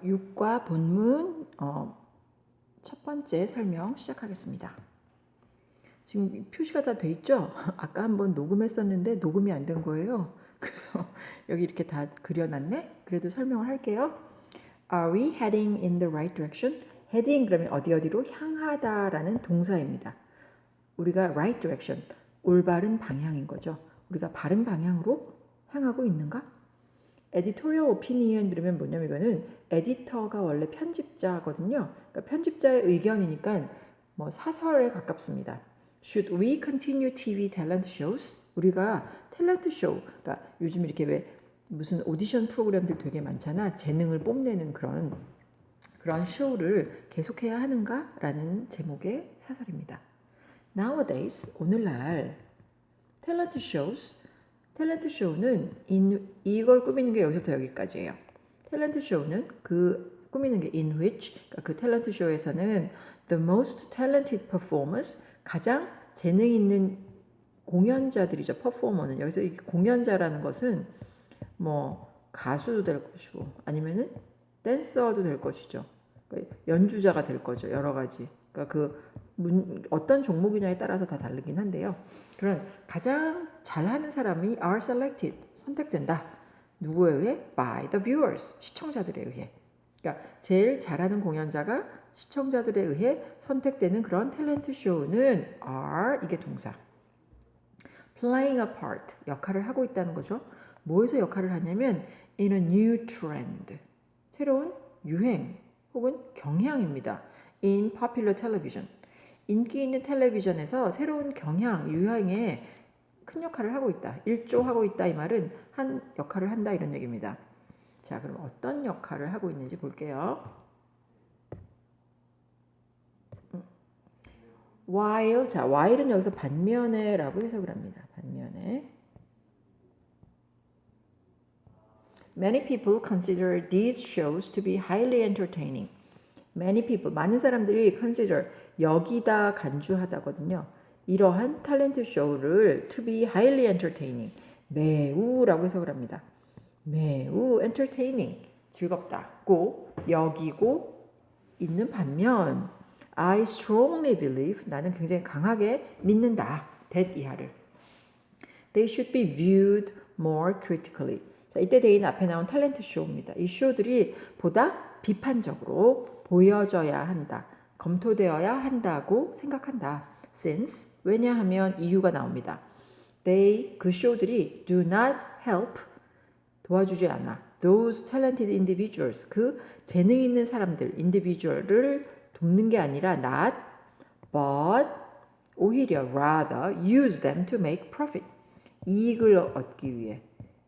6과 본문 첫 번째 설명 시작하겠습니다. 지금 표시가 다 돼 있죠? 아까 한번 녹음했었는데 녹음이 안 된 거예요. 그래서 여기 이렇게 다 그려놨네? 그래도 설명을 할게요. Are we heading in the right direction? heading 그러면 어디로 향하다라는 동사입니다. 우리가 right direction, 올바른 방향인 거죠. 우리가 바른 방향으로 향하고 있는가? 에디토리얼 오피니언 그러면 뭐냐면 이거는 에디터가 원래 편집자거든요. 그러니까 편집자의 의견이니까 뭐 사설에 가깝습니다. Should we continue TV talent shows? 우리가 탤런트 쇼, 그러니까 요즘 이렇게 왜 무슨 오디션 프로그램들 되게 많잖아. 재능을 뽐내는 그런 쇼를 계속해야 하는가라는 제목의 사설입니다. Nowadays, 오늘날 탤런트 shows, 탤런트 쇼는 이걸 꾸미는 게 여기서부터 여기까지예요. 탤런트 쇼는 그 꾸미는 게 in which, 그러니까 그 탤런트 쇼에서는 the most talented performers, 가장 재능 있는 공연자들이죠. 퍼포머는 여기서 이 공연자라는 것은 뭐 가수도 될 것이고 아니면은 댄서도 될 것이죠. 그러니까 연주자가 될 거죠. 여러 가지. 그러니까 어떤 종목이냐에 따라서 다 다르긴 한데요. 그런 가장 잘하는 사람이 are selected, 선택된다. 누구에 의해? By the viewers, 시청자들에 의해. 그러니까 제일 잘하는 공연자가 시청자들에 의해 선택되는 그런 탤런트 쇼는 are, 이게 동사. Playing a part, 역할을 하고 있다는 거죠. 뭐에서 역할을 하냐면 in a new trend, 새로운 유행 혹은 경향입니다. In popular television, 인기 있는 텔레비전에서 새로운 경향, 유행에 큰 역할을 하고 있다. 일조하고 있다 이 말은 한 역할을 한다 이런 얘기입니다. 자, 그럼 어떤 역할을 하고 있는지 볼게요. while, 자, while은 여기서 반면에라고 해석을 합니다. 반면에. Many people consider these shows to be highly entertaining. Many people, 많은 사람들이 consider, 여기다 간주하다거든요. 이러한 탤런트 쇼를 to be highly entertaining, 매우라고 해석을 합니다. 매우 entertaining, 즐겁다고 여기고 있는 반면 I strongly believe, 나는 굉장히 강하게 믿는다. that 이하를. They should be viewed more critically. 자, 이때 대인 앞에 나온 탤런트 쇼입니다. 이 쇼들이 보다 비판적으로 보여져야 한다. 검토되어야 한다고 생각한다. Since, 왜냐하면 이유가 나옵니다. They, 그 쇼들이 do not help, 도와주지 않아. Those talented individuals, 그 재능 있는 사람들, individual을 돕는 게 아니라 not, but 오히려 rather use them to make profit. 이익을 얻기 위해,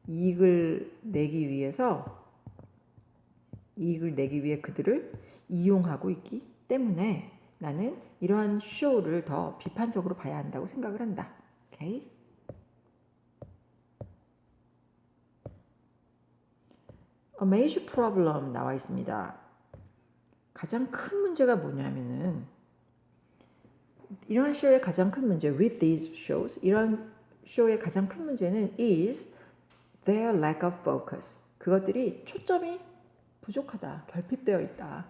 이익을 내기 위해 그들을 이용하고 있기 때문에 나는 이러한 쇼를 더 비판적으로 봐야 한다고 생각을 한다. 오케이? A major problem 나와 있습니다. 가장 큰 문제가 뭐냐면은 이러한 쇼의 가장 큰 문제, with these shows, 이런 쇼의 가장 큰 문제는 is their lack of focus. 그것들이 초점이 부족하다, 결핍되어 있다.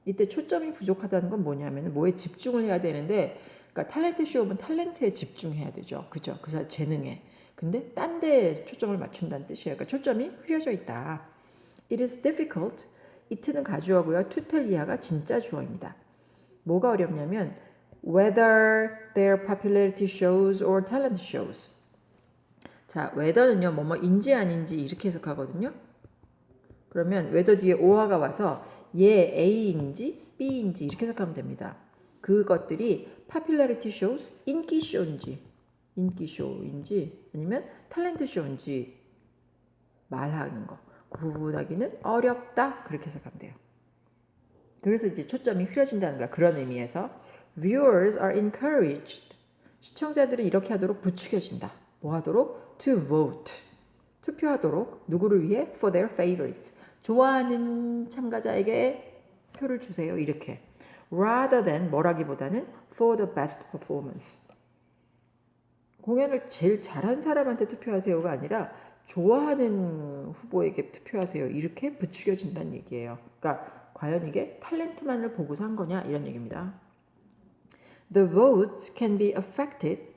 이때 초점이 부족하다는 건 뭐냐면 뭐에 집중을 해야 되는데, 그러니까 탤런트 쇼면 탤런트에 집중해야 되죠, 그죠? 그 사람 재능에. 근데 딴 데에 초점을 맞춘다는 뜻이에요. 그러니까 초점이 흐려져 있다. It is difficult. it는 가주어고요. to tell 이하가 진짜 주어입니다. 뭐가 어렵냐면 whether their popularity shows or talent shows. 자, whether는요, 뭐뭐인지 아닌지 이렇게 해석하거든요. 그러면 whether 뒤에 or가 와서 얘 A인지 B인지 이렇게 해석하면 됩니다. 그것들이 popularity shows, 인기 쇼인지 아니면 탤런트 쇼인지 말하는 거. 구분하기는 어렵다. 그렇게 해석하면 돼요. 그래서 이제 초점이 흐려진다는 거야. 그런 의미에서 viewers are encouraged. 시청자들은 이렇게 하도록 부추겨진다. 뭐 하도록? to vote. 투표하도록. 누구를 위해? for their favorites. 좋아하는 참가자에게 표를 주세요. 이렇게. rather than 뭐라기보다는 for the best performance. 공연을 제일 잘한 사람한테 투표하세요가 아니라 좋아하는 후보에게 투표하세요. 이렇게 부추겨진다는 얘기예요. 그러니까 과연 이게 탤런트만을 보고서 한 거냐 이런 얘기입니다. The votes can be affected.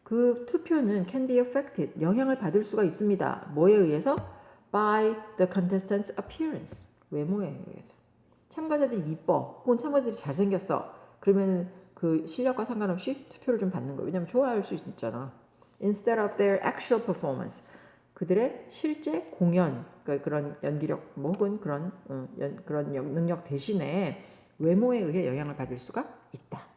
그 투표는 can be affected. 영향을 받을 수가 있습니다. 뭐에 의해서? By the contestant's appearance. 외모에 의해서. 참가자들이 이뻐. 혹은 참가자들이 잘생겼어. 그러면 그 실력과 상관없이 투표를 좀 받는 거예요. 왜냐면 좋아할 수 있잖아. Instead of their actual performance. 그들의 실제 공연, 그러니까 그런 연기력, 뭐 혹은 그런 능력 대신에 외모에 의해 영향을 받을 수가 있다.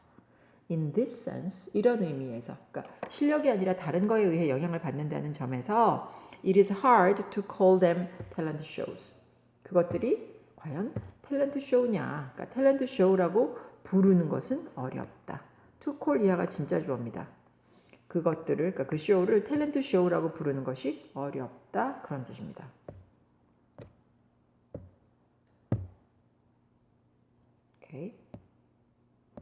In this sense, 이런 의미에서, 그러니까 실력이 아니라 다른 거에 의해 영향을 받는다는 점에서 it is hard to call them talent shows. 그것들이 과연 탤런트 쇼냐, 그러니까 탤런트 쇼라고 부르는 것은 어렵다. to call 이하가 진짜 주어입니다. 그것들을, 그러니까 그 쇼를 탤런트 쇼라고 부르는 것이 어렵다 그런 뜻입니다. 오케이.